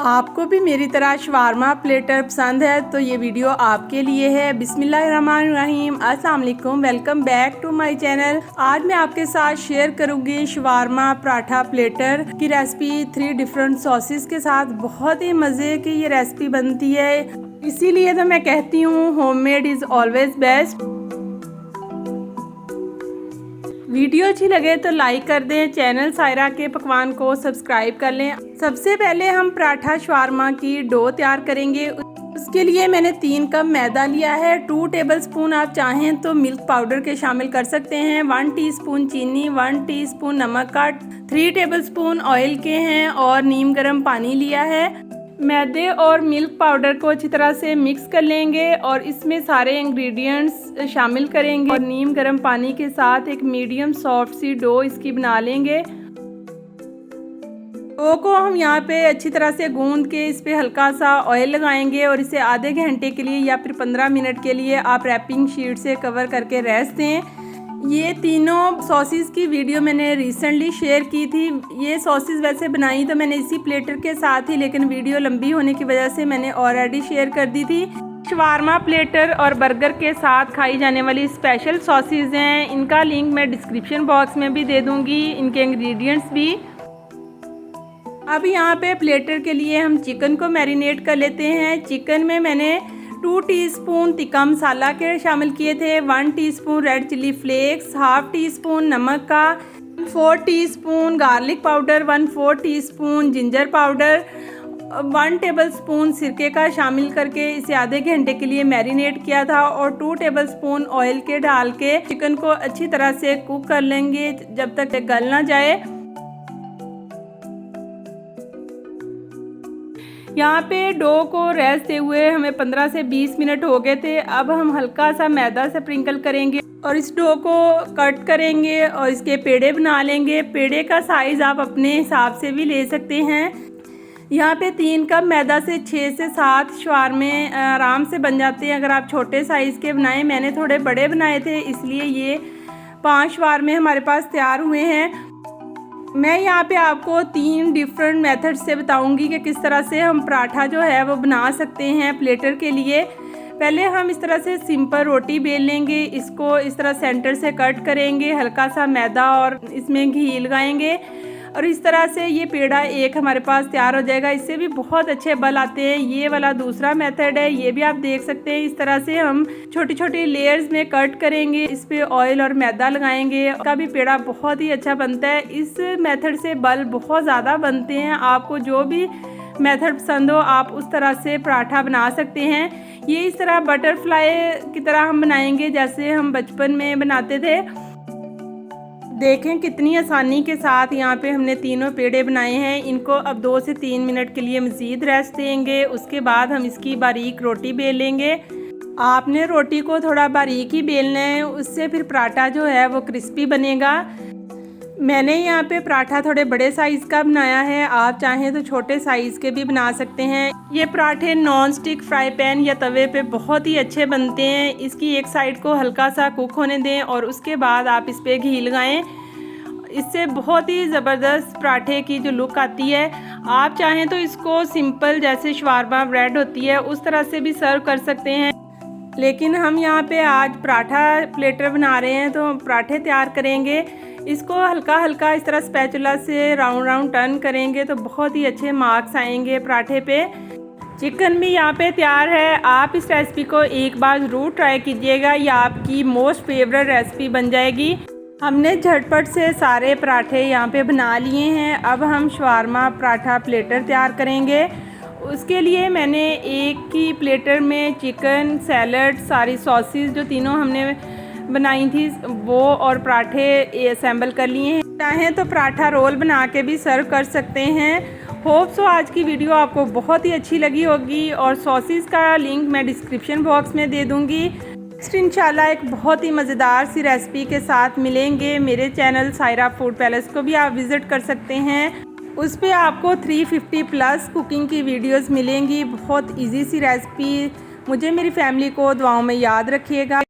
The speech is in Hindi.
आपको भी मेरी तरह शवारमा प्लेटर पसंद है तो ये वीडियो आपके लिए है। बिस्मिल्लाहिर्रहमानिर्रहीम, अस्सलाम वालेकुम, welcome back to my channel. आज मैं आपके साथ शेयर करूंगी शवारमा पराठा प्लेटर की रेसिपी 3 डिफरेंट सॉसेस के साथ। बहुत ही मज़े की ये रेसिपी बनती है, इसीलिए तो मैं कहती हूँ homemade is always best. Video अच्छी लगे तो लाइक कर दें, चैनल सायरा के पकवान को सब्सक्राइब कर लें। सबसे पहले हम पराठा शवारमा की डो तैयार करेंगे। उसके लिए मैंने 3 कप मैदा लिया है। 2 टेबलस्पून आप चाहें तो मिल्क पाउडर के शामिल कर सकते हैं। 1 टीस्पून चीनी, 1 टीस्पून नमक का, 3 टेबलस्पून ऑयल के हैं और नीम गर्म पानी लिया है। मैदे और मिल्क पाउडर को अच्छी तरह से मिक्स कर लेंगे और इसमें सारे इंग्रेडिएंट्स शामिल करेंगे और नीम गर्म पानी के साथ एक मीडियम सॉफ्ट सी डो इसकी बना लेंगे। डो को हम यहाँ पे अच्छी तरह से गूंद के इस पे हल्का सा ऑयल लगाएंगे और इसे आधे घंटे के लिए या फिर 15 मिनट के लिए आप रैपिंग शीट से कवर करके रेस्ट दें। ये तीनों सॉसेस की वीडियो मैंने रिसेंटली शेयर की थी। ये सॉसेस वैसे बनाई तो मैंने इसी प्लेटर के साथ ही, लेकिन वीडियो लंबी होने की वजह से मैंने ऑलरेडी शेयर कर दी थी। शवारमा प्लेटर और बर्गर के साथ खाई जाने वाली स्पेशल सॉसेस हैं। इनका लिंक मैं डिस्क्रिप्शन बॉक्स में भी दे दूँगी, इनके इंग्रेडिएंट्स भी। अब यहाँ पे प्लेटर के लिए हम चिकन को मैरिनेट कर लेते हैं। चिकन में मैंने 2 टीस्पून तिक्का मसाला के शामिल किए थे, 1 teaspoon red chilli flakes, half teaspoon नमक का, 4 teaspoon garlic powder, 1/4 teaspoon ginger powder, 1 tablespoon सिरके का शामिल करके इसे आधे घंटे के लिए मैरिनेट किया था और 2 टेबलस्पून ऑयल के डाल के चिकन को अच्छी तरह से कुक कर लेंगे जब तक गल ना जाए। यहाँ पे डो को रेस्ट दे हुए हमें 15 से 20 मिनट हो गए थे। अब हम हल्का सा मैदा स्प्रिंकल करेंगे और इस डो को कट करेंगे और इसके पेड़े बना लेंगे। पेड़े का साइज़ आप अपने हिसाब से भी ले सकते हैं। यहाँ पे 3 कप मैदा से 6 से 7 शवारमे आराम से बन जाते हैं अगर आप छोटे साइज़ के बनाएं। मैंने थोड़े बड़े बनाए थे, इसलिए ये 5 शवारमे हमारे पास तैयार हुए हैं। मैं यहाँ पे आपको 3 डिफरेंट मेथड से बताऊंगी कि किस तरह से हम पराठा जो है वो बना सकते हैं प्लेटर के लिए। पहले हम इस तरह से सिंपल रोटी बेल लेंगे, इसको इस तरह सेंटर से कट करेंगे, हल्का सा मैदा और इसमें घी लगाएंगे और इस तरह से ये पेड़ा एक हमारे पास तैयार हो जाएगा। इससे भी बहुत अच्छे बल आते हैं। ये वाला दूसरा मेथड है, ये भी आप देख सकते हैं। इस तरह से हम छोटी छोटी लेयर्स में कट करेंगे, इस पे ऑयल और मैदा लगाएंगे, इसका भी पेड़ा बहुत ही अच्छा बनता है। इस मेथड से बल बहुत ज़्यादा बनते हैं। आपको जो भी मेथड पसंद हो आप उस तरह से पराठा बना सकते हैं। ये इस तरह बटरफ्लाई की तरह हम बनाएंगे जैसे हम बचपन में बनाते थे। देखें कितनी आसानी के साथ यहाँ पे हमने तीनों पेड़े बनाए हैं। इनको अब 2 से 3 मिनट के लिए मज़ीद रेस्ट देंगे। उसके बाद हम इसकी बारीक रोटी बेल लेंगे। आपने रोटी को थोड़ा बारीक ही बेलना है, उससे फिर पराठा जो है वो क्रिस्पी बनेगा। मैंने यहाँ पे पराठा थोड़े बड़े साइज़ का बनाया है, आप चाहें तो छोटे साइज़ के भी बना सकते हैं। ये पराठे नॉन स्टिक फ्राई पैन या तवे पे बहुत ही अच्छे बनते हैं। इसकी एक साइड को हल्का सा कुक होने दें और उसके बाद आप इस पर घी लगाएं। इससे बहुत ही ज़बरदस्त पराठे की जो लुक आती है। आप चाहें तो इसको सिंपल जैसे शवारमा ब्रेड होती है उस तरह से भी सर्व कर सकते हैं, लेकिन हम यहाँ पे आज पराठा प्लेटर बना रहे हैं तो पराठे तैयार करेंगे। इसको हल्का हल्का इस तरह स्पैचुला से राउंड राउंड टर्न करेंगे तो बहुत ही अच्छे मार्क्स आएंगे पराठे पे। चिकन भी यहाँ पे तैयार है। आप इस रेसिपी को एक बार ज़रूर ट्राई कीजिएगा, यह आपकी मोस्ट फेवरेट रेसिपी बन जाएगी। हमने झटपट से सारे पराठे यहाँ पे बना लिए हैं। अब हम शवारमा पराठा प्लेटर तैयार करेंगे। उसके लिए मैंने एक ही प्लेटर में चिकन, सैलड, सारी सॉसेस जो तीनों हमने बनाई थी वो और पराठे असेंबल कर लिए हैं। चाहें तो पराठा रोल बना के भी सर्व कर सकते हैं। होप सो आज की वीडियो आपको बहुत ही अच्छी लगी होगी और सॉसेस का लिंक मैं डिस्क्रिप्शन बॉक्स में दे दूँगी। नेक्स्ट इंशाल्लाह एक बहुत ही मज़ेदार सी रेसिपी के साथ मिलेंगे। मेरे चैनल सायरा फूड पैलेस को भी आप विज़िट कर सकते हैं, उस पर आपको 350+ कुकिंग की वीडियोस मिलेंगी। बहुत इजी सी रेसिपी। मुझे मेरी फैमिली को दुआओं में याद रखिएगा।